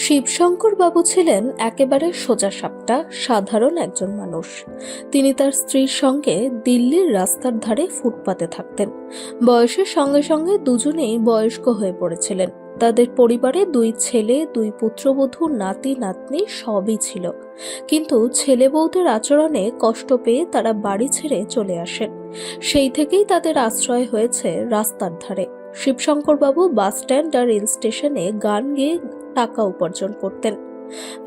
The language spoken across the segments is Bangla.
শিবশঙ্কর বাবু ছিলেন একেবারে সোজাসাপটা সাধারণ একজন মানুষ। তিনি তার স্ত্রীর সঙ্গে দিল্লির রাস্তার ধারে ফুটপাতে থাকতেন। বয়সের সঙ্গে সঙ্গে দুজনেই বয়স্ক হয়ে পড়েছিলেন। তাদের পরিবারে 2 ছেলে, 2 পুত্রবধূ, নাতি নাতনি সবই ছিল। কিন্তু ছেলে বউদের আচরণে কষ্ট পেয়ে তারা বাড়ি ছেড়ে চলে আসেন। সেই থেকেই তাদের আশ্রয় হয়েছে রাস্তার ধারে। শিবশঙ্কর বাবু বাস স্ট্যান্ড আর রেল স্টেশনে গান গেয়ে টাকা উপার্জন করতেন।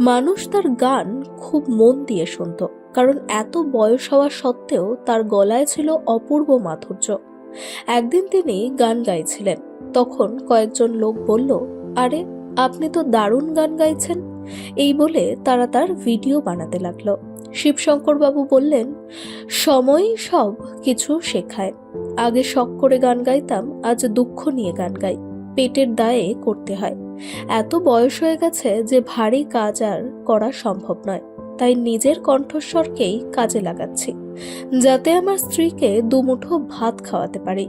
মানুষ তার গান খুব মন দিয়ে শুনত, কারণ এত বয়স হওয়া সত্ত্বেও তার গলায় ছিল অপূর্ব মাধুর্য। একদিন তিনি গান গাইছিলেন, তখন কয়েকজন লোক বলল, আরে আপনি তো দারুণ গান গাইছেন। এই বলে তারা তার ভিডিও বানাতে লাগলো। শিবশঙ্কর বাবু বললেন, সময়ই সব কিছু শেখায়। আগে শখ করে গান গাইতাম, আজ দুঃখ নিয়ে গান গাই। পেটের দায়ে করতে হয়। এত বয়স হয়ে গেছে যে ভারী কাজ আর করা সম্ভব নয়, তাই নিজের কণ্ঠস্বরকেই কাজে লাগাচ্ছি, যাতে আমার স্ত্রীকে দুমুঠো ভাত খাওয়াতে পারি।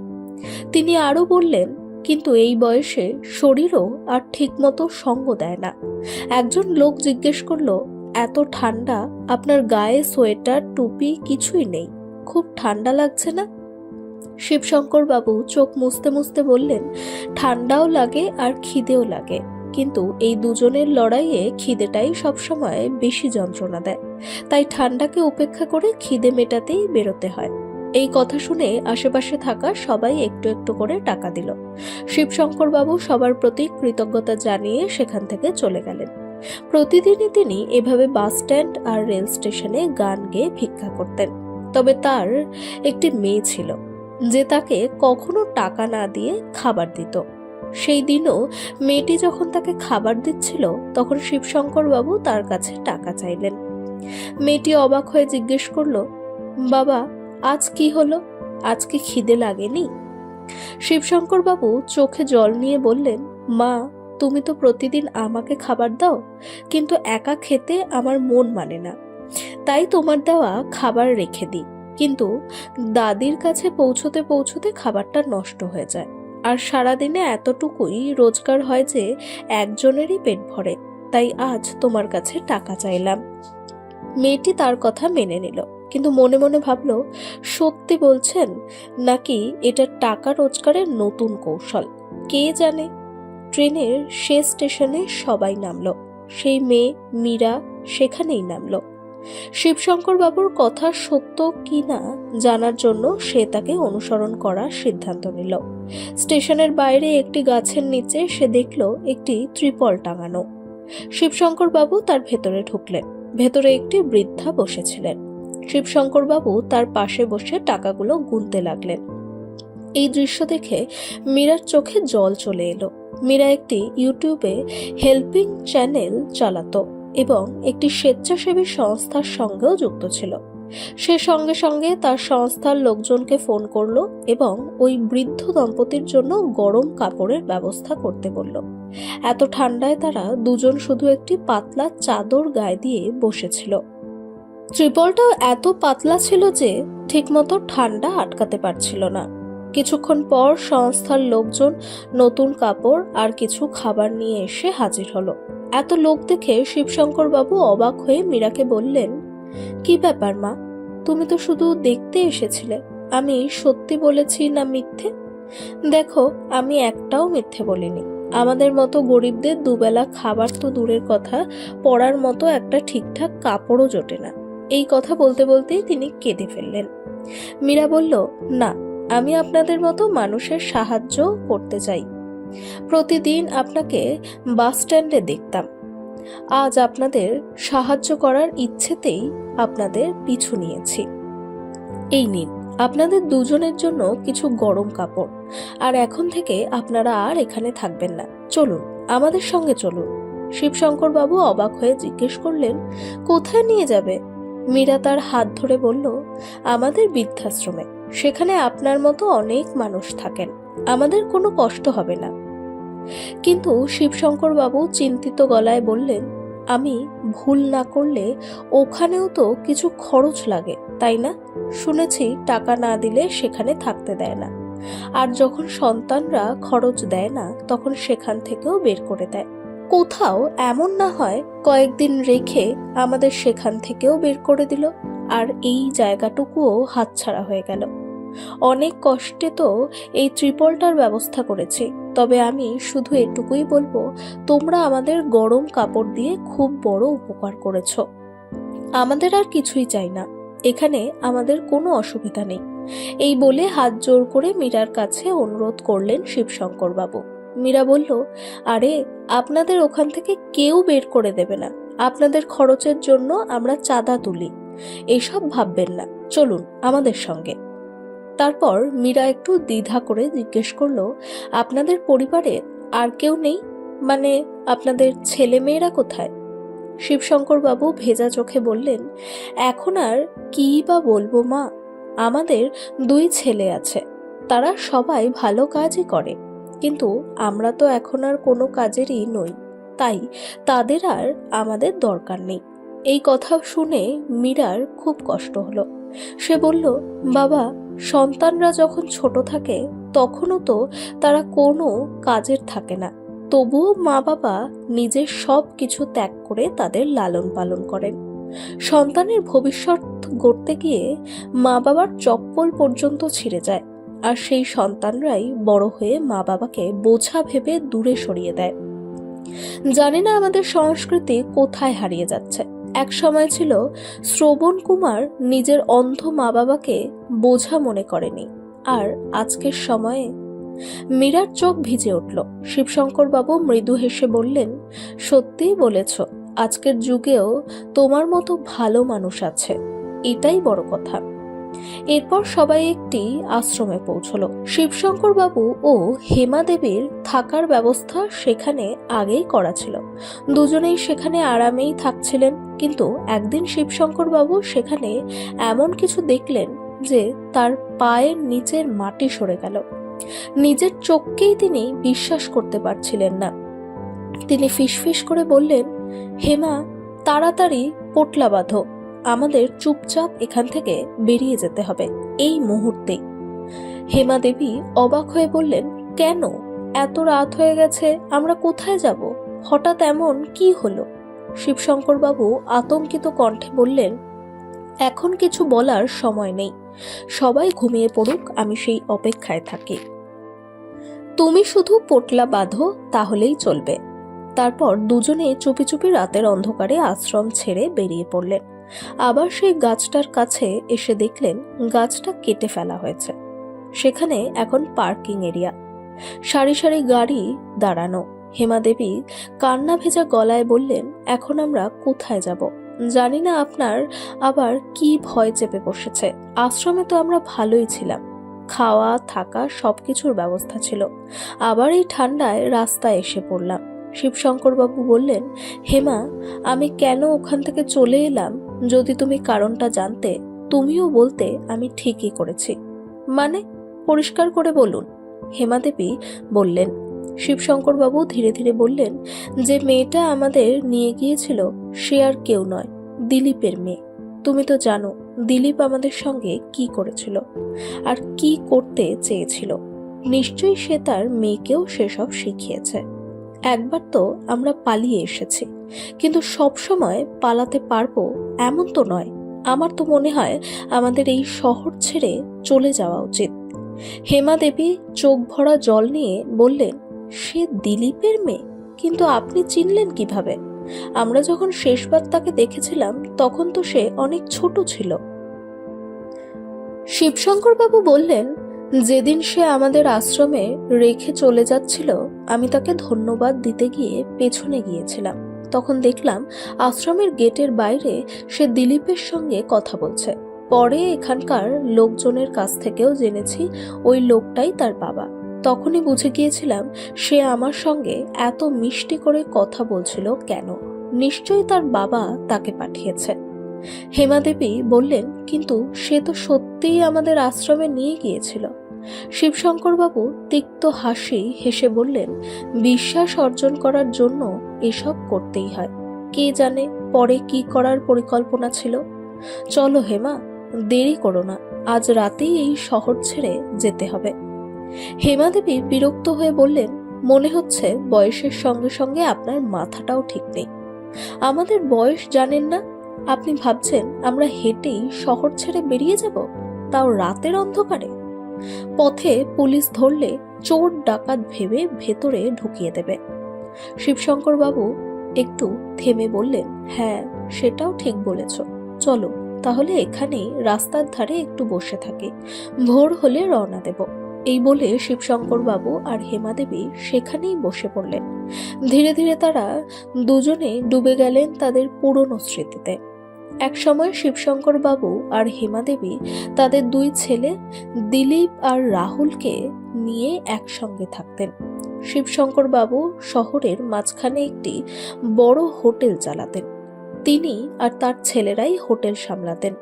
তিনি আরো বললেন, কিন্তু এই বয়সে শরীরও আর ঠিকমতো সঙ্গ দেয় না। একজন লোক জিজ্ঞেস করলো, এত ঠান্ডা, আপনার গায়ে সোয়েটার টুপি কিছুই নেই, খুব ঠান্ডা লাগছে না? শিবশঙ্কর বাবু চোখ মুছতে মুছতে বললেন, ঠান্ডাও লাগে আর খিদেও লাগে, কিন্তু এই দুজনের লড়াইয়ে খিদেটাই সবসময় বেশি যন্ত্রণা দেয়। তাই ঠান্ডাকে উপেক্ষা করে খিদে মেটাতেই বেরোতে হয়। এই কথা শুনে আশেপাশে থাকা সবাই একটু একটু করে টাকা দিল। শিবশঙ্কর বাবু সবার প্রতি কৃতজ্ঞতা জানিয়ে সেখান থেকে চলে গেলেন। প্রতিদিনই তিনি এভাবে বাস স্ট্যান্ড আর রেল স্টেশনে গান গেয়ে ভিক্ষা করতেন। তবে তার একটি মেয়ে ছিল, যে তাকে কখনো টাকা না দিয়ে খাবার দিত। সেই দিনও মেয়েটি যখন তাকে খাবার দিচ্ছিল, তখন শিবশঙ্কর বাবু তার কাছে টাকা চাইলেন। মেয়েটি অবাক হয়ে জিজ্ঞেস করলো, বাবা, আজ কি হলো? আজকে খিদে লাগেনি? শিবশঙ্কর বাবু চোখে জল নিয়ে বললেন, মা, তুমি তো প্রতিদিন আমাকে খাবার দাও, কিন্তু একা খেতে আমার মন মানে না, তাই তোমার দেওয়া খাবার রেখে দিই। কিন্তু দাদির কাছে পৌঁছতে পৌঁছতে খাবারটা নষ্ট হয়ে যায়, আর সারাদিনে এতটুকুই রোজগার হয় যে একজনেরই পেট ভরে, তাই আজ তোমার কাছে টাকা চাইলাম। মেয়েটি তার কথা মেনে নিল, কিন্তু মনে মনে ভাবলো, সত্যি বলছেন নাকি এটা টাকা রোজগারের নতুন কৌশল, কে জানে। ট্রেনের শেষ স্টেশনে সবাই নামলো। সেই মেয়ে মীরা সেখানেই নামলো। শিবশঙ্কর বাবুর কথা সত্য কি না জানার জন্য সে তাকে অনুসরণ করার সিদ্ধান্ত নিল। স্টেশনের বাইরে একটি গাছের নিচে সে দেখল একটি ত্রিপল টাঙানো। শিবশঙ্কর বাবু তার ভেতরে ঢুকলেন। ভেতরে একটি বৃদ্ধা বসেছিলেন। শিবশঙ্কর বাবু তার পাশে বসে টাকাগুলো গুনতে লাগলেন। এই দৃশ্য দেখে মীরার চোখে জল চলে এলো। মীরা একটি ইউটিউবে হেল্পিং চ্যানেল চালাতো এবং একটি স্বেচ্ছাসেবী সংস্থার সঙ্গেও যুক্ত ছিল। সে সঙ্গে সঙ্গে তার সংস্থার লোকজনকে ফোন করলো এবং ওই বৃদ্ধ দম্পতির জন্য গরম কাপড়ের ব্যবস্থা করতে বলল। এত ঠান্ডায় তারা দুজন শুধু একটি পাতলা চাদর গায়ে দিয়ে বসেছিল। ত্রিপলটাও এত পাতলা ছিল যে ঠিকমতো ঠান্ডা আটকাতে পারছিল না। কিছুক্ষণ পর সংস্থার লোকজন নতুন কাপড় আর কিছু খাবার নিয়ে এসে হাজির হলো। এত লোক দেখে শিবশঙ্কর বাবু অবাক হয়ে মীরাকে বললেন, কি ব্যাপার মা, তুমি তো শুধু দেখতে এসেছিলে, আমি সত্যি বলেছি না মিথ্যে? দেখো, আমি একটাও মিথ্যে বলিনি। আমাদের মতো গরিবদের দুবেলা খাবার তো দূরের কথা, পরার মতো একটা ঠিকঠাক কাপড়ও জোটে না। এই কথা বলতে বলতেই তিনি কেঁদে ফেললেন। মীরা বলল, না, আমি আপনাদের মতো মানুষের সাহায্য করতে চাই। প্রতিদিন আপনাকে বাস স্ট্যান্ডে দেখতাম, আজ আপনাদের সাহায্য করার ইচ্ছেতেই আপনাদের পিছু নিয়েছি। এই নিন আপনাদের দুজনের জন্য কিছু গরম কাপড়, আর এখন থেকে আপনারা আর এখানে থাকবেন না, চলুন, আমাদের সঙ্গে চলুন। শিবশঙ্কর বাবু অবাক হয়ে জিজ্ঞেস করলেন, কোথায় নিয়ে যাবে? মীরা তার হাত ধরে বলল, আমাদের বৃদ্ধাশ্রমে। সেখানে আপনার মতো অনেক মানুষ থাকেন, আমাদের কোনো কষ্ট হবে না। কিন্তু শিবশঙ্কর বাবু চিন্তিত গলায় বললেন, আমি ভুল না করলে ওখানেও তো কিছু খরচ লাগে, তাই না? শুনেছি টাকা না দিলে সেখানে থাকতে দেয় না, আর যখন সন্তানরা খরচ দেয় না তখন সেখান থেকেও বের করে দেয়। কোথাও এমন না হয় কয়েকদিন রেখে আমাদের সেখান থেকেও বের করে দিল, আর এই জায়গাটুকুও হাতছাড়া হয়ে গেল। অনেক কষ্টে তো এই ত্রিপলটার ব্যবস্থা করেছি, তবে আমি শুধু এটুকুই বলবো, তোমরা আমাদের গরম কাপড় দিয়ে খুব বড় উপকার করেছ। আমাদের আর কিছুই চাই না, এখানে আমাদের কোনো অসুবিধা নেই। এই বলে হাত জোর করে মীরার কাছে অনুরোধ করলেন শিবশঙ্কর বাবু। মীরা বলল, আরে আপনাদের ওখান থেকে কেউ বের করে দেবে না, আপনাদের খরচের জন্য আমরা চাঁদা তুলি, এসব ভাববেন না, চলুন আমাদের সঙ্গে। তারপর মীরা একটু দ্বিধা করে জিজ্ঞেস করলো, আপনাদের পরিবারে আর কেউ নেই? মানে আপনাদের ছেলে মেয়েরা কোথায়? শিবশঙ্কর বাবু ভেজা চোখে বললেন, এখন আর কি বা বলবো মা, আমাদের 2 ছেলে আছে, তারা সবাই ভালো কাজই করে, কিন্তু আমরা তো এখন আর কোনো কাজেরই নই, তাই তাদের আর আমাদের দরকার নেই। এই কথা শুনে মীরার খুব কষ্ট হলো। সে বলল, বাবা, সন্তানরা যখন ছোট থাকে তখনও তো তারা কোনো কাজের থাকে না, তবুও মা বাবা নিজের সব কিছু ত্যাগ করে তাদের লালন পালন করেন। সন্তানের ভবিষ্যৎ গড়তে গিয়ে মা বাবার চপ্পল পর্যন্ত ছিঁড়ে যায়, আর সেই সন্তানরাই বড় হয়ে মা বাবাকে বোঝা ভেবে দূরে সরিয়ে দেয়। জানি না আমাদের সংস্কৃতি কোথায় হারিয়ে যাচ্ছে। এক সময় ছিল শ্রবণ কুমার নিজের অন্ধ মা বাবাকে বোঝা মনে করেনি, আর আজকের সময়ে। মীরার চোখ ভিজে উঠল। শিবশঙ্কর বাবু মৃদু হেসে বললেন, সত্যিই বলেছ, আজকের যুগেও তোমার মতো ভালো মানুষ আছে, এটাই বড় কথা। এরপর সবাই একটি আশ্রমে পৌঁছলো। শিবশঙ্কর বাবু ও হেমা দেবীর থাকার ব্যবস্থা সেখানে আগেই করা ছিল, দুজনেই সেখানে আরামেই থাকছিলেন। কিন্তু একদিন শিবশঙ্কর বাবু সেখানে এমন কিছু দেখলেন যে তার পায়ের নিচের মাটি সরে গেল। নিজের চোখকেই তিনি বিশ্বাস করতে পারছিলেন না। তিনি ফিসফিস করে বললেন, হেমা, তাড়াতাড়ি পোটলা বাঁধো, আমাদের চুপচাপ এখান থেকে বেরিয়ে যেতে হবে এই মুহূর্তে। হেমা দেবী অবাক হয়ে বললেন, কেন? এত রাত হয়ে গেছে, আমরা কোথায় যাব? হঠাৎ এমন কি হলো? শিবশঙ্কর বাবু আতঙ্কিত কণ্ঠে বললেন, এখন কিছু বলার সময় নেই, সবাই ঘুমিয়ে পড়ুক, আমি সেই অপেক্ষায় থাকি। তুমি শুধু পোটলা বাঁধো, তাহলেই চলবে। তারপর দুজনে চুপি চুপি রাতের অন্ধকারে আশ্রম ছেড়ে বেরিয়ে পড়লেন। আবার সেই গাছটার কাছে এসে দেখলেন গাছটা কেটে ফেলা হয়েছে। সেখানে এখন পার্কিং এরিয়া, সারি সারি গাড়ি দাঁড়ানো। হেমা দেবী কান্না ভেজা গলায় বললেন, এখন আমরা কোথায় যাব? জানি না আপনার আবার কি ভয় চেপে বসেছে। আশ্রমে তো আমরা ভালোই ছিলাম, খাওয়া থাকা সবকিছুর ব্যবস্থা ছিল, আবার এই ঠান্ডায় রাস্তায় এসে পড়লাম। শিবশঙ্কর বাবু বললেন, হেমা, আমি কেন ওখান থেকে চলে এলাম, যদি তুমি কারণটা জানতে, তুমিও বলতে আমি ঠিকই করেছি। মানে, পরিষ্কার করে বলুন। হেমা দেবী বললেন। শিবশঙ্কর বাবু ধীরে ধীরে বললেন, যে মেয়েটা আমাদের নিয়ে গিয়েছিল সে আর কেউ নয়, দিলীপের মেয়ে। তুমি তো জানো দিলীপ আমাদের সঙ্গে কি করেছিল আর কি করতে চেয়েছিল। নিশ্চয়ই সে তার মেয়েকেও সেসব শিখিয়েছে। একবার তো আমরা পালিয়ে এসেছি, কিন্তু সব সময় পালাতে পারবো এমন তো নয়। আমার তো মনে হয় আমাদের এই শহর ছেড়ে চলে যাওয়া উচিত। হেমা দেবী চোখ ভরা জল নিয়ে বললেন, সে দিলীপের মেয়ে? কিন্তু আপনি চিনলেন কিভাবে? আমরা যখন শেষবার তাকে দেখেছিলাম তখন তো সে অনেক ছোট ছিল। শিবশঙ্কর বাবু বললেন, যেদিন সে আমাদের আশ্রমে রেখে চলে যাচ্ছিল আমি তাকে ধন্যবাদ দিতে গিয়ে পেছনে গিয়েছিলাম। তখন দেখলাম আশ্রমের গেটের বাইরে সে দিলীপের সঙ্গে কথা বলছে। পরে এখানকার লোকজনের কাছ থেকেও জেনেছি ওই লোকটাই তার বাবা। তখনই বুঝে গিয়েছিলাম সে আমার সঙ্গে এত মিষ্টি করে কথা বলছিল কেন। নিশ্চয়ই তার বাবা তাকে পাঠিয়েছে। হেমা দেবী বললেন, কিন্তু সে তো সত্যিই আমাদের আশ্রমে নিয়ে গিয়েছিল। শিবশঙ্কর বাবু তিক্ত হাসি হেসে বললেন, বিশ্বাস অর্জন করার জন্য এসব করতেই হয়। কে জানে পরে কি করার পরিকল্পনা ছিল। চলো হেমা, দেরি করো না, আজ রাতেই এই শহর ছেড়ে যেতে হবে। হেমা দেবী বিরক্ত হয়ে বললেন, মনে হচ্ছে বয়সের সঙ্গে সঙ্গে আপনার মাথাটাও ঠিক নেই। আমাদের বয়স জানেন না? আপনি ভাবছেন আমরা হেঁটেই শহর ছেড়ে বেরিয়ে যাব, তাও রাতের অন্ধকারে? পথে পুলিশ ধরলে চোর ডাকাত ভেবে ভেতরে ঢুকিয়ে দেবে। শিবশঙ্কর বাবু একটু থেমে বললেন, হ্যাঁ, সেটাও ঠিক বলেছ। চলো তাহলে এখানেই রাস্তার ধারে একটু বসে থাকি, ভোর হলে রওনা দেব। এই বলে শিবশঙ্কর বাবু আর হেমাদেবী সেখানেই বসে পড়লেন। ধীরে ধীরে তারা দুজনে ডুবে গেলেন তাদের পুরনো স্মৃতিতে। একসময় শিবশঙ্কর বাবু আর হেমাদেবী তাদের দুই ছেলে দিলীপ আর রাহুলকে নিয়ে একসঙ্গে থাকতেন। শিবশঙ্কর বাবু শহরের মাঝখানে একটি বড় হোটেল চালাতেন। তিনি আর তার ছেলেরাই হোটেল সামলাতেন।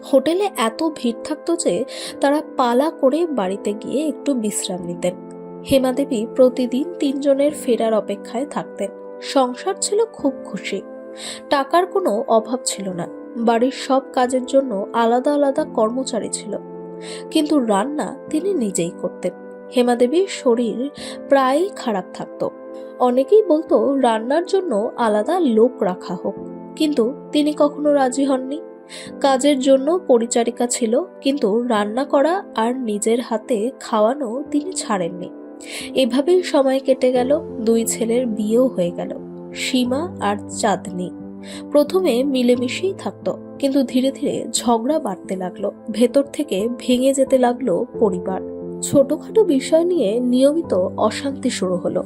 হোটেলে এত ভিড় থাকতো যে তারা পালা করে বাড়িতে গিয়ে একটু বিশ্রাম নিতেন। হেমাদেবী প্রতিদিন তিনজনের ফেরার অপেক্ষায় থাকতেন। সংসার ছিল খুব খুশি, টাকার কোনো অভাব ছিল না। বাড়ির সব কাজের জন্য আলাদা আলাদা কর্মচারী ছিল, কিন্তু রান্না তিনি নিজেই করতেন। হেমাদেবীর শরীর প্রায়ই খারাপ থাকতো। অনেকেই বলতো রান্নার জন্য আলাদা লোক রাখা হোক, কিন্তু তিনি কখনো রাজি হননি। কাজের জন্য পরিচারিকা ছিল, কিন্তু রান্না করা আর নিজের হাতে খাওয়ানো তিনি ছাড়েননি। এভাবেই সময় কেটে গেল। দুই ছেলের বিয়েও হয়ে গেল, সীমা আর চাঁদনি। প্রথমে মিলেমিশেই থাকতো, কিন্তু ধীরে ধীরে ঝগড়া বাড়তে লাগলো। ভেতর থেকে ভেঙে যেতে লাগলো পরিবার। ছোটখাটো বিষয় নিয়ে নিয়মিত অশান্তি শুরু হলো।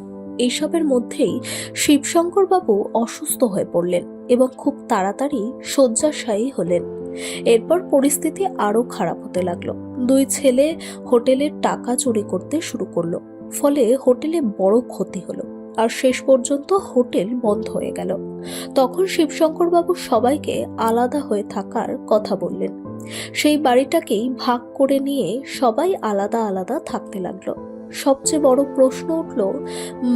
এইসবের মধ্যেই শিবশঙ্কর বাবু অসুস্থ হয়ে পড়লেন এবং খুব তাড়াতাড়ি শয্যাশায়ী হলেন। এরপর পরিস্থিতি আরো খারাপ হতে লাগলো। দুই ছেলে হোটেলের টাকা চুরি করতে শুরু করলো। ফলে হোটেলে বড় ক্ষতি হলো, আর শেষ পর্যন্ত হোটেল বন্ধ হয়ে গেল। তখন শিবশঙ্কর বাবু সবাইকে আলাদা হয়ে থাকার কথা বললেন। সেই বাড়িটাকেই ভাগ করে নিয়ে সবাই আলাদা আলাদা থাকতে লাগলো। সবচেয়ে বড় প্রশ্ন উঠল,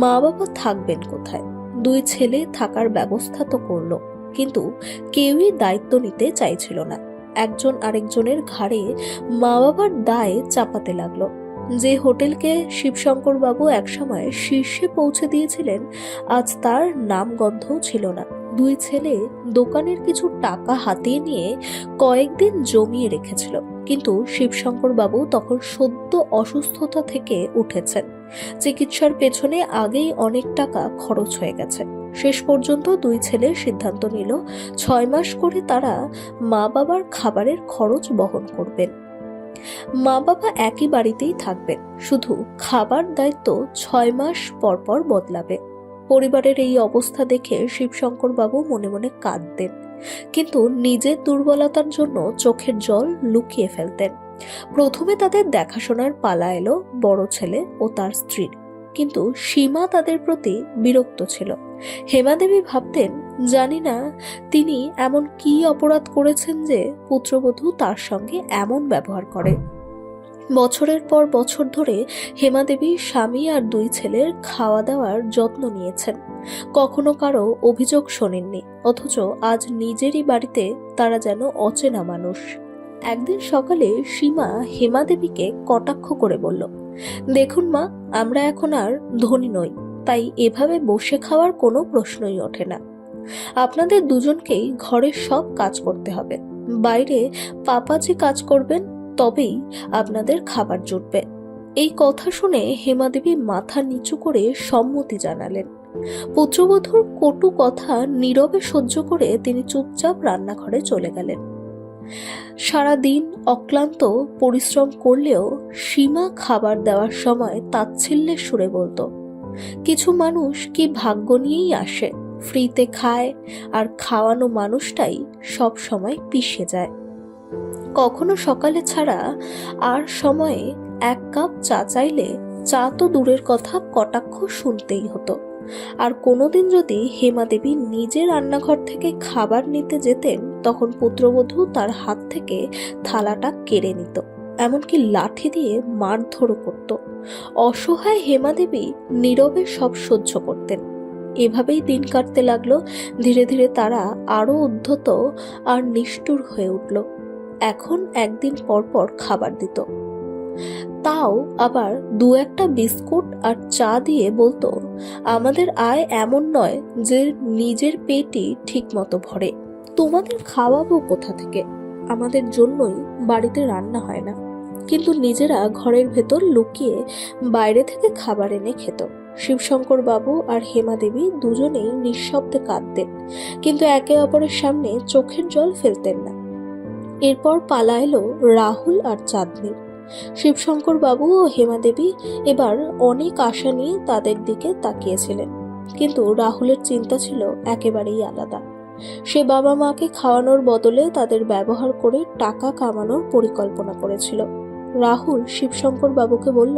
মা বাবা থাকবেন কোথায়? দুই ছেলে থাকার ব্যবস্থা তো করলো, কিন্তু কেউই দায়িত্ব নিতে চাইছিল না। একজন আরেকজনের ঘাড়ে মা বাবার দায় চাপাতে লাগলো। যে হোটেলকে শিবশঙ্কর বাবু একসময় শীর্ষে পৌঁছে দিয়েছিলেন, আজ তার নামগন্ধও ছিল না। দুই ছেলে দোকানের কিছু টাকা হাতিয়ে নিয়ে কয়েকদিন জমিয়ে রেখেছিল, কিন্তু শিবশঙ্কর বাবু তখন সদ্য অসুস্থতা থেকে উঠেছেন। চিকিৎসার পেছনে আগেই অনেক টাকা খরচ হয়ে গেছে। শেষ পর্যন্ত দুই ছেলে সিদ্ধান্ত নিল 6 মাস করে তারা মা বাবার খাবারের খরচ বহন করবেন। মা বাবা একই বাড়িতেই থাকবেন, শুধু খাবার দায়িত্ব 6 মাস পর পর বদলাবে। পরিবারের এই অবস্থা দেখে শিবশঙ্কর বাবু মনে মনে কাঁদতেন, কিন্তু নিজের দুর্বলতার জন্য চোখের জল লুকিয়ে ফেলতেন। প্রথমে তাদের দেখাশোনার পালা এলো বড় ছেলে ও তার স্ত্রীর, কিন্তু সীমা তাদের প্রতি বিরক্ত ছিল। হেমাদেবী ভাবতেন, জানি না তিনি এমন কি অপরাধ করেছেন যে পুত্রবধূ তার সঙ্গে এমন ব্যবহার করে। বছরের পর বছর ধরে হেমাদেবী স্বামী আর দুই ছেলের খাওয়া দাওয়ার যত্ন নিয়েছেন, কখনো কারো অভিযোগ শোনেননি। অথচ আজ নিজেরই বাড়িতে তারা যেন অচেনা মানুষ। একদিন সকালে সীমা হেমাদেবীকে কটাক্ষ করে বলল, দেখুন মা, আমরা এখন আর ধনী নই, তাই এভাবে বসে খাওয়ার কোনো প্রশ্নই ওঠে না। আপনাদের দুজনকেই ঘরের সব কাজ করতে হবে। বাইরে পাপাজি কাজ করবেন, তবেই আপনাদের খাবার জুটবে। এই কথা শুনে হেমাদেবী মাথা নিচু করে সম্মতি জানালেন। পুত্রবধূর কটু কথা নীরবে সহ্য করে তিনি চুপচাপ রান্নাঘরে চলে গেলেন। সারাদিন অক্লান্ত পরিশ্রম করলেও সীমা খাবার দেওয়ার সময় তাচ্ছিল্যের সুরে বলতো, কিছু মানুষ কি ভাগ্য নিয়েই আসে, ফ্রিতে খায়, আর খাওয়ানো মানুষটাই সব সময় পিষে যায়। কখনো সকালে ছাড়া আর সময়ে 1 কাপ চা চাইলে চা তো দূরের কথা, কটাক্ষ শুনতেই হতো। আর কোনোদিন যদি হেমাদেবী নিজে রান্নাঘর থেকে খাবার নিতে যেতেন, তখন পুত্রবধূ তার হাত থেকে থালাটা কেড়ে নিত, এমনকি লাঠি দিয়ে মারধরও করত। অসহায় হেমাদেবী নীরবে সব সহ্য করতেন। এভাবেই দিন কাটতে লাগলো। ধীরে ধীরে তারা আরো উদ্ধত আর নিষ্ঠুর হয়ে উঠল। এখন একদিন পর পর খাবার দিত, তাও আবার দু একটা বিস্কুট আর চা দিয়ে বলতো, আমাদের আয় এমন নয় যে নিজের পেটই ঠিক মতো ভরে, তোমাদের খাওয়াবো কোথা থেকে? আমাদের জন্যই বাড়িতে রান্না হয় না, কিন্তু নিজেরা ঘরের ভেতর লুকিয়ে বাইরে থেকে খাবার এনে খেত। শিবশঙ্কর বাবু আর হেমা দেবী দুজনেই নিঃশব্দে কাঁদতেন, কিন্তু একে অপরের সামনে চোখের জল ফেলতেন না। এরপর পালা এলো রাহুল আর চাঁদনির। শিবশঙ্কর বাবু ও হেমা দেবী এবার অনেক আশা নিয়ে তাদের দিকে তাকিয়েছিলেন, কিন্তু রাহুলের চিন্তা ছিল একেবারেই আলাদা। সে বাবা মাকে খাওয়ানোর বদলে তাদের ব্যবহার করে টাকা কামানোর পরিকল্পনা করেছিল। রাহুল শিবশঙ্কর বাবুকে বলল,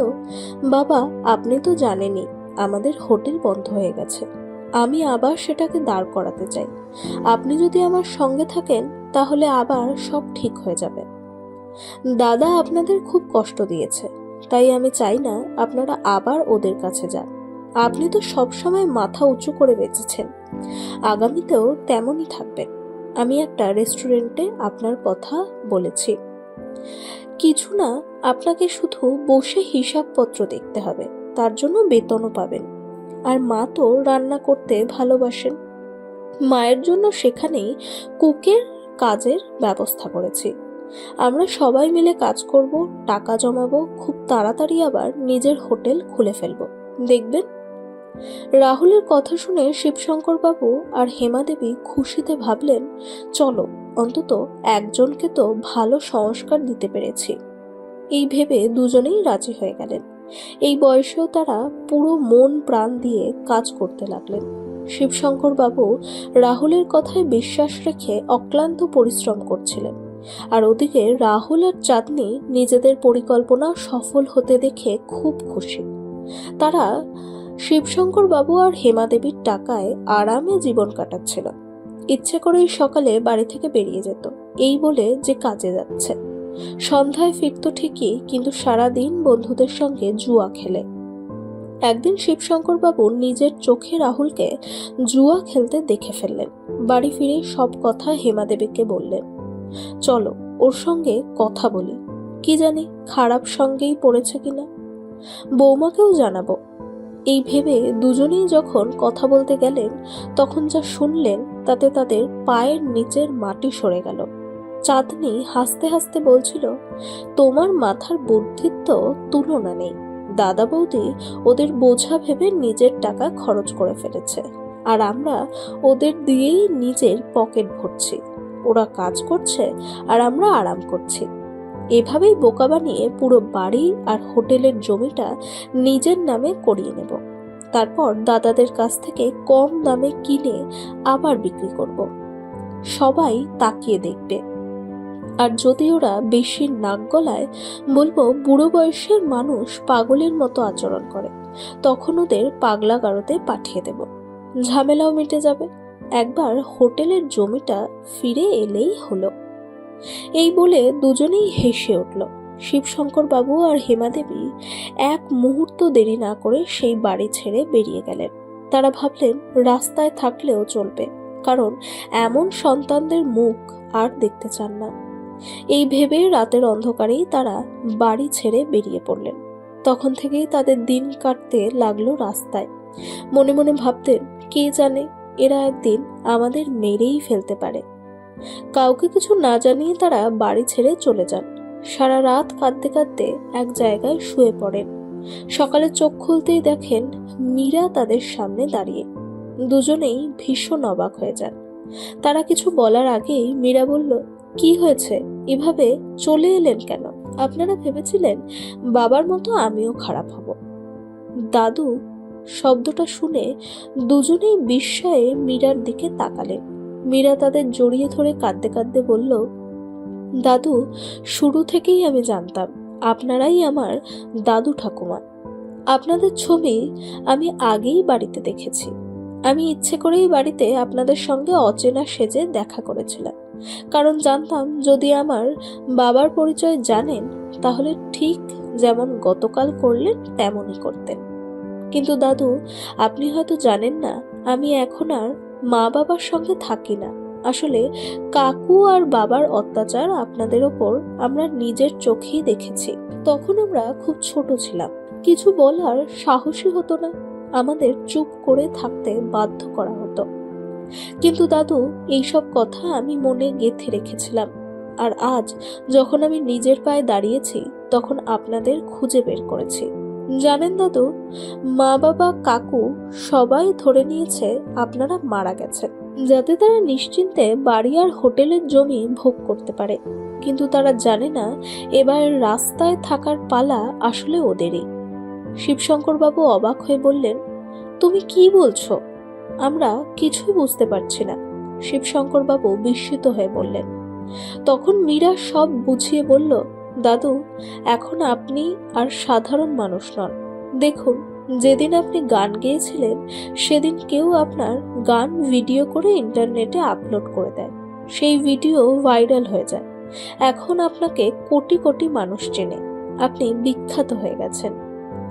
বাবা, আপনি তো জানেনই আমাদের হোটেল বন্ধ হয়ে গেছে। আমি আবার সেটাকে দাঁড় করাতে চাই। আপনি যদি আমার সঙ্গে থাকেন তাহলে আবার সব ঠিক হয়ে যাবে। দাদা আপনাদের খুব কষ্ট দিয়েছে, তাই আমি চাই না আপনারা আবার ওদের কাছে যান। আপনি তো সবসময় মাথা উঁচু করে বেঁচেছেন, আগামীতেও তেমনই থাকবেন। আমি একটা রেস্টুরেন্টে আপনার কথা বলেছি। কিছু না, আপনাকে শুধু বসে হিসাবপত্র দেখতে হবে, তার জন্য বেতনও পাবেন। আর মা তো রান্না করতে ভালোবাসেন, মায়ের জন্য সেখানেই কুকের কাজের ব্যবস্থা করেছি। আমরা সবাই মিলে কাজ করব, টাকা জমাবো, খুব তাড়াতাড়ি আবার নিজের হোটেল খুলে ফেলবো, দেখবেন। রাহুলের কথা শুনে শিবশঙ্কর বাবু আর হেমা দেবী খুশিতে ভাবলেন, চলো, অন্তত একজনকে তো ভালো সংস্কার দিতে পেরেছি। এই ভেবে দুজনেই রাজি হয়ে গেলেন। এই বয়সেও তারা পুরো মন প্রাণ দিয়ে কাজ করতে লাগলেন। শিবশঙ্কর বাবু রাহুলের কথায় বিশ্বাস রেখে অক্লান্ত পরিশ্রম করছিলেন, আর ওদিকে রাহুল আর চাঁদনি নিজেদের পরিকল্পনা সফল হতে দেখে খুব খুশি। তারা শিবশঙ্কর বাবু আর হেমা দেবীর টাকায় আরামে জীবন কাটাচ্ছিল। ইচ্ছে করেই সকালে বাড়ি থেকে বেরিয়ে যেত, এই বলে যে কাজে যাচ্ছে। সন্ধ্যায় ফিরত ঠিকই, কিন্তু সারাদিন বন্ধুদের সঙ্গে জুয়া খেলে। একদিন শিবশঙ্কর বাবু নিজের চোখে রাহুলকে জুয়া খেলতে দেখে ফেললেন। বাড়ি ফিরে সব কথা হেমা দেবীকে বললেন, চলো ওর সঙ্গে কথা বলি, কি জানি খারাপ সঙ্গেই পড়েছে কিনা, বৌমাকেও জানাবো। এই ভেবে দুজনেই যখন কথা বলতে গেলেন, তখন যা শুনলেন তাতে তাদের পায়ের নিচের মাটি সরে গেল। চাঁদনি হাসতে হাসতে বলছিল, তোমার মাথার বুদ্ধির তো তুলনা নেই। দাদা বৌদি ওদের বোঝা ভেবে নিজের টাকা খরচ করে ফেলেছে, আর আমরা ওদের দিয়েই নিজের পকেট ভরছি। ওরা কাজ করছে আর আমরা আরাম করছি। এভাবেই বোকা বানিয়ে পুরো বাড়ি আর হোটেলের জমিটা নিজের নামে করিয়ে নেব। তারপর দাদাদের কাছ থেকে কম দামে কিনে আবার বিক্রি করব। সবাই তাকিয়ে দেখবে, আর যদি ওরা বেশি নাক গলায়, বলবো বুড়ো বয়সের মানুষ পাগলের মতো আচরণ করে, তখন ওদের পাগলা গারোতে পাঠিয়ে দেব। ঝামেলাও মিটে যাবে। একবার হোটেলের জমিটা ফিরে এলেই হলো। এই বলে দুজনেই হেসে উঠল। শিবশঙ্কর বাবু আর হেমা দেবী এক মুহূর্ত দেরি না করে সেই বাড়ি ছেড়ে বেরিয়ে গেলেন। তারা ভাবলেন রাস্তায় থাকলেও চলবে, কারণ এমন সন্তানদের মুখ আর দেখতে চান না। এই ভেবে রাতের অন্ধকারেই তারা বাড়ি ছেড়ে বেরিয়ে পড়লেন। তখন থেকেই তাদের দিন কাটতে লাগলো রাস্তায়। মনে মনে ভাবতেন, কে জানে এরা একদিন আমাদের মেরেই ফেলতে পারে। কাউকে কিছু না জানিয়ে তারা বাড়ি ছেড়ে চলে যান। সারা রাত কাঁদতে কাঁদতে এক জায়গায় শুয়ে পড়েন। সকালে চোখ খুলতেই দেখেন মীরা তাদের সামনে দাঁড়িয়ে। দুজনেই ভীষণ অবাক হয়ে যান। তারা কিছু বলার আগেই মীরা বলল, কি হয়েছে, এভাবে চলে এলেন কেন? আপনারা ভেবেছিলেন বাবার মতো আমিও খারাপ হব? দাদু শব্দটা শুনে দুজনেই বিস্ময়ে মীরার দিকে তাকালেন। মীরা তাদের জড়িয়ে ধরে কাঁদতে কাঁদতে বলল, দাদু, শুরু থেকেই আমি জানতাম আপনারাই আমার দাদু ঠাকুমা। আপনাদের ছবি আমি আগেই বাড়িতে দেখেছি। আমি ইচ্ছে করেই বাড়িতে আপনাদের সঙ্গে অচেনা সেজে দেখা করেছিলাম, কারণ জানতাম যদি আমার বাবার পরিচয় জানেন তাহলে ঠিক যেমন গতকাল করলেন তেমনই করতেন। কিন্তু দাদু, আপনি হয়তো জানেন না, আমি এখন আর মা বাবার সঙ্গে থাকি না। আসলে কাকু আর বাবার অত্যাচার আপনাদের ওপর আমরা নিজের চোখেই দেখেছি। তখন আমরা খুব ছোট ছিলাম, কিছু বলার সাহসই হতো না, আমাদের চুপ করে থাকতে বাধ্য করা হতো। কিন্তু দাদু, এইসব কথা আমি মনে গেঁথে রেখেছিলাম। আর আজ যখন আমি নিজের পায়ে দাঁড়িয়েছি, তখন আপনাদের খুঁজে বের করেছি। জানেন দাদু, মা বাবা কাকু সবাই ধরে নিয়েছে আপনারা মারা গেছেন, যাতে তারা নিশ্চিন্তে বাড়ি আর হোটেলের জমি ভোগ করতে পারে। কিন্তু তারা জানে না এবার রাস্তায় থাকার পালা আসলে ওদেরই। শিবশঙ্কর বাবু অবাক হয়ে বললেন, তুমি কি বলছো? আমরা কিছুই বুঝতে পারছি না। শিবশঙ্কর বাবু বিস্মিত হয়ে বললেন। তখন মীরা সব বুঝিয়ে বলল, দাদু, এখন আপনি আর সাধারণ মানুষ নন। দেখুন, যেদিন আপনি গান গেয়েছিলেন, সেদিন কেউ আপনার গান ভিডিও করে ইন্টারনেটে আপলোড করে দেয়। সেই ভিডিও ভাইরাল হয়ে যায়। এখন আপনাকে কোটি কোটি মানুষ চেনে, আপনি বিখ্যাত হয়ে গেছেন।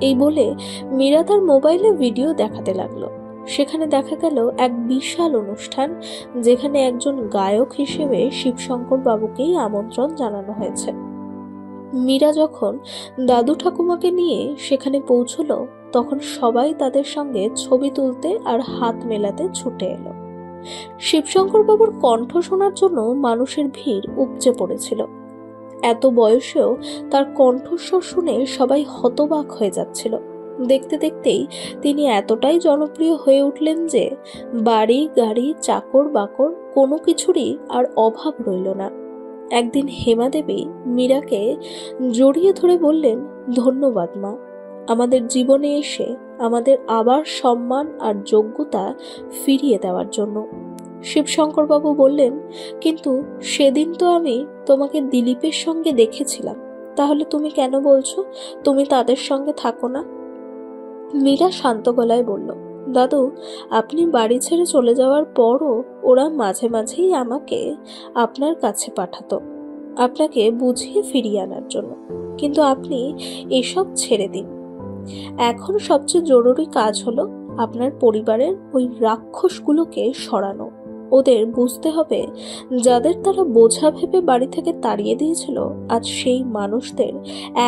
এই বলে মীরা তার মোবাইলে ভিডিও দেখাতে লাগলো। সেখানে দেখা গেল এক বিশাল অনুষ্ঠান, যেখানে একজন গায়ক হিসেবে শিবশঙ্কর বাবুকেই আমন্ত্রণ জানানো হয়েছে। মীরা যখন দাদু ঠাকুমাকে নিয়ে সেখানে পৌঁছলো, তখন সবাই তাদের সঙ্গে ছবি তুলতে আর হাত মেলাতে ছুটে এলো। শিবশঙ্কর বাবুর কণ্ঠ শোনার জন্য মানুষের ভিড় উপচে পড়েছিল। এত বয়সেও তার কণ্ঠস্বর শুনে সবাই হতবাক হয়ে যাচ্ছিল। দেখতে দেখতেই তিনি এতটাই জনপ্রিয় হয়ে উঠলেন যে বাড়ি গাড়ি চাকর বাকর কোনো কিছুরই আর অভাব রইল না। একদিন হেমা দেবী মীরাকে জড়িয়ে ধরে বললেন, ধন্যবাদ মা, আমাদের জীবনে এসে আমাদের আবার সম্মান আর যোগ্যতা ফিরিয়ে দেওয়ার জন্য। শিবশঙ্কর বাবু বললেন, কিন্তু সেদিন তো আমি তোমাকে দিলীপের সঙ্গে দেখেছিলাম, তাহলে তুমি কেন বলছো তুমি তাদের সঙ্গে থাকো না? মীরা শান্ত গলায় বলল, দাদু, আপনি বাড়ি ছেড়ে চলে যাওয়ার পরও ওরা মাঝে মাঝেই আমাকে আপনার কাছে পাঠাতো, আপনাকে বুঝিয়ে ফিরিয়ে আনার জন্য। কিন্তু আপনি এসব ছেড়ে দিন। এখন সবচেয়ে জরুরি কাজ হলো আপনার পরিবারের ওই রাক্ষসগুলোকে সরানো। ওদের বুঝতে হবে, যাদের তারা বোঝা ভেবে বাড়ি থেকে তাড়িয়ে দিয়েছিল, আজ সেই মানুষদের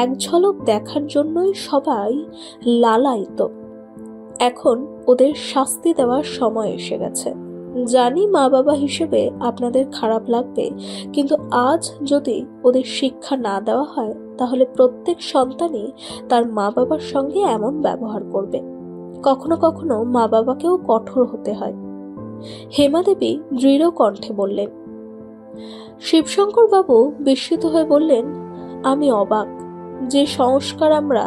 এক ঝলক দেখার জন্যই সবাই লালায়িত। এখন ওদের শাস্তি দেওয়ার সময় এসে গেছে। জানি মা বাবা হিসেবে আপনাদের খারাপ লাগবে, কিন্তু আজ যদি ওদের শিক্ষা না দেওয়া হয়, তাহলে প্রত্যেক সন্তানই তার মা বাবার সঙ্গে এমন ব্যবহার করবে। কখনো কখনো মা বাবাকেও কঠোর হতে হয়। হেমা দেবী দৃঢ় কণ্ঠে বললেন। শিবশঙ্কর বাবু বিস্মিত হয়ে বললেন, আমি অবাক, যে সংস্কার আমরা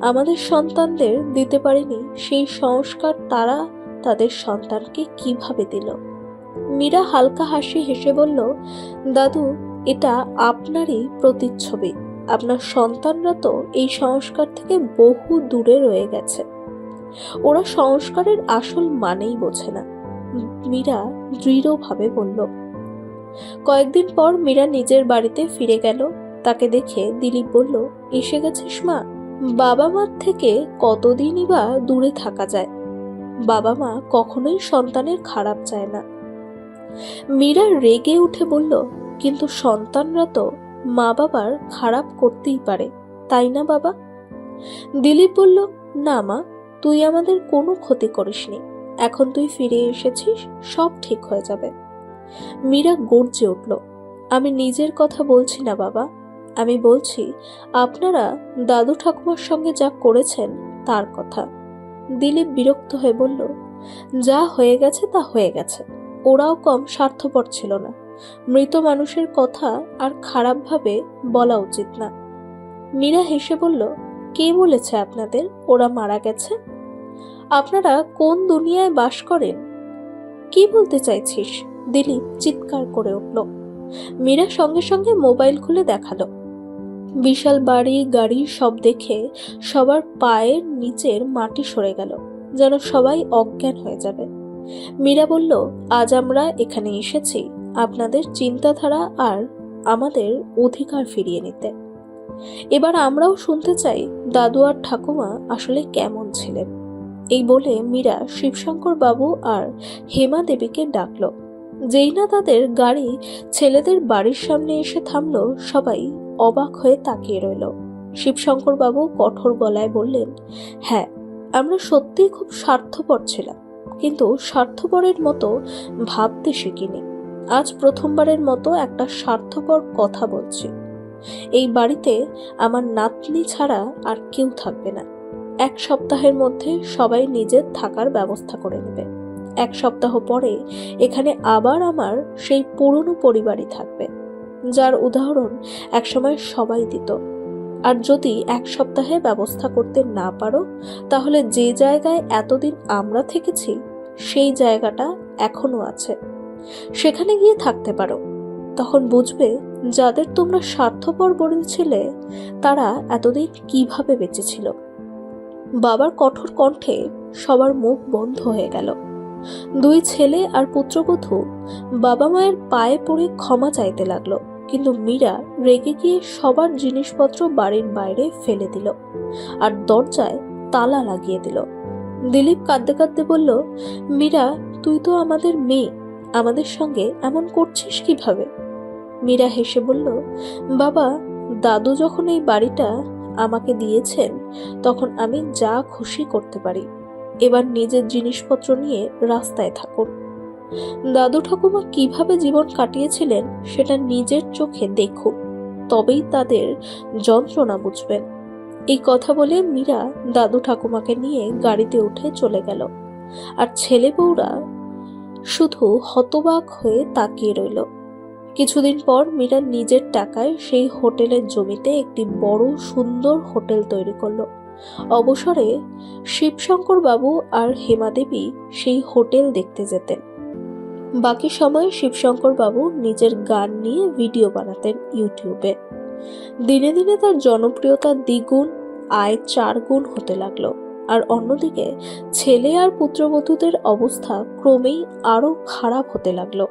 আমাদের সন্তানদের দিতে পারিনি, সেই সংস্কার তারা তাদের সন্তানকে কিভাবে দিল? মীরা হালকা হাসি হেসে বলল, দাদু, এটা আপনারই প্রতিচ্ছবি। আপনার সন্তানরা তো এই সংস্কার থেকে বহু দূরে রয়ে গেছে। ওরা সংস্কারের আসল মানেই বোঝে না। মীরা দৃঢ়ভাবে বলল। কয়েকদিন পর মীরা নিজের বাড়িতে ফিরে গেল। তাকে দেখে দিলীপ বলল, এসে গেছিস মা? বাবা মার থেকে কতদিনই বা দূরে থাকা যায়? বাবা মা কখনোই সন্তানের খারাপ চায় না। মীরা রেগে উঠে বলল, কিন্তু সন্তানরা তো মা বাবার খারাপ করতেই পারে, তাই না বাবা? দিলীপ বলল, না মা, তুই আমাদের কোনো ক্ষতি করিসনি। এখন তুই ফিরে এসেছিস, সব ঠিক হয়ে যাবে। মীরা গর্জে উঠল, আমি নিজের কথা বলছি না বাবা, আমি বলছি আপনারা দাদু ঠাকুমার সঙ্গে যা করেছেন তার কথা। দিলীপ বিরক্ত হয়ে বলল, যা হয়ে গেছে তা হয়ে গেছে। ওরাও কম স্বার্থপর ছিল না। মৃত মানুষের কথা আর খারাপভাবে বলা উচিত না। মীরা হেসে বলল, কে বলেছে আপনাদের ওরা মারা গেছে? আপনারা কোন দুনিয়ায় বাস করেন? কি বলতে চাইছিস? দিলীপ চিৎকার করে উঠল। মীরা সঙ্গে সঙ্গে মোবাইল খুলে দেখালো। বিশাল বাড়ি গাড়ি সব দেখে সবার পায়ের নিচের মাটি সরে গেল, যেন সবাই অজ্ঞান হয়ে যাবে। মীরা বলল, আজ আমরা এখানে এসেছি আপনাদের চিন্তাধারা আর আমাদের অধিকার ফিরিয়ে নিতে। এবার আমরাও শুনতে চাই দাদু আর ঠাকুমা আসলে কেমন ছিলেন। এই বলে মীরা শিবশঙ্কর বাবু আর হেমা দেবীকে ডাকলো। যেই না তাদের গাড়ি ছেলেদের বাড়ির সামনে এসে থামলো, সবাই অবাক হয়ে তাকিয়ে রইল। শিবশঙ্কর বাবু কঠোর গলায় বললেন, হ্যাঁ, আমরা সত্যিই খুব স্বার্থপর ছিলাম, কিন্তু স্বার্থপরের মতো ভাবতে শিখিনি। আজ প্রথমবারের মতো একটা স্বার্থপর কথা বলছি। এই বাড়িতে আমার নাতনি ছাড়া আর কেউ থাকবে না। 1 সপ্তাহের মধ্যে সবাই নিজের থাকার ব্যবস্থা করে নেবে। 1 সপ্তাহ পরে এখানে আবার আমার সেই পুরনো পরিবারই থাকবে, যার উদাহরণ একসময় সবাই দিত। আর যদি 1 সপ্তাহে ব্যবস্থা করতে না পারো, তাহলে যে জায়গায় এতদিন আমরা থেকেছি সেই জায়গাটা এখনো আছে, সেখানে গিয়ে থাকতে পারো। তখন বুঝবে যাদের তোমরা স্বার্থপর বলেছিলে তারা এতদিন কিভাবে বেঁচেছিল। বাবার কঠোর কণ্ঠে সবার মুখ বন্ধ হয়ে গেল। 2 ছেলে আর পুত্রবধূ বাবা মায়ের পায়ে পড়ে ক্ষমা চাইতে লাগলো, কিন্তু মীরা রেগে গিয়ে সবার জিনিসপত্র বাড়ির বাইরে ফেলে দিল আর দরজায় তালা লাগিয়ে দিল। দিলীপ কাঁদতে কাঁদতে বলল, মীরা, তুই তো আমাদের মেয়ে, আমাদের সঙ্গে এমন করছিস কিভাবে? মীরা হেসে বলল, বাবা, দাদু যখন এই বাড়িটা আমাকে দিয়েছেন তখন আমি যা খুশি করতে পারি। এবার নিজের জিনিসপত্র নিয়ে রাস্তায় থাকুন। দাদু ঠাকুমা কিভাবে জীবন কাটিয়েছিলেন সেটা নিজের চোখে দেখুন, তবেই তাদের যন্ত্রণা বুঝবেন। এই কথা বলে মীরা দাদু ঠাকুমাকে নিয়ে গাড়িতে উঠে চলে গেল, আর ছেলে বউরা শুধু হতবাক হয়ে তাকিয়ে রইল। কিছুদিন পর মীরা নিজের টাকায় সেই হোটেলের জমিতে একটি বড় সুন্দর হোটেল তৈরি করলো। অবসরে শিবশঙ্কর বাবু আর হেমা দেবী সেই হোটেল দেখতে যেতেন। বাকি সময় শিবশঙ্কর বাবু নিজের গান নিয়ে ভিডিও বানাতেন ইউটিউবে। দিনে দিনে তার জনপ্রিয়তা দ্বিগুণ, আয় 4 গুণ হতে লাগলো। আর অন্যদিকে ছেলে আর পুত্রবধূদের অবস্থা ক্রমেই আরো খারাপ হতে লাগলো।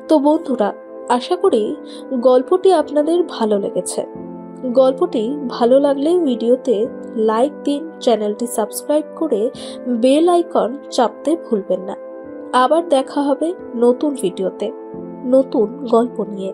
তো বন্ধুরা, আশা করি গল্পটি আপনাদের ভালো লেগেছে। গল্পটি ভালো লাগলে ভিডিওতে লাইক দিন, চ্যানেলটি সাবস্ক্রাইব করে বেল আইকন চাপতে ভুলবেন না। আবার দেখা হবে নতুন ভিডিওতে, নতুন গল্প নিয়ে।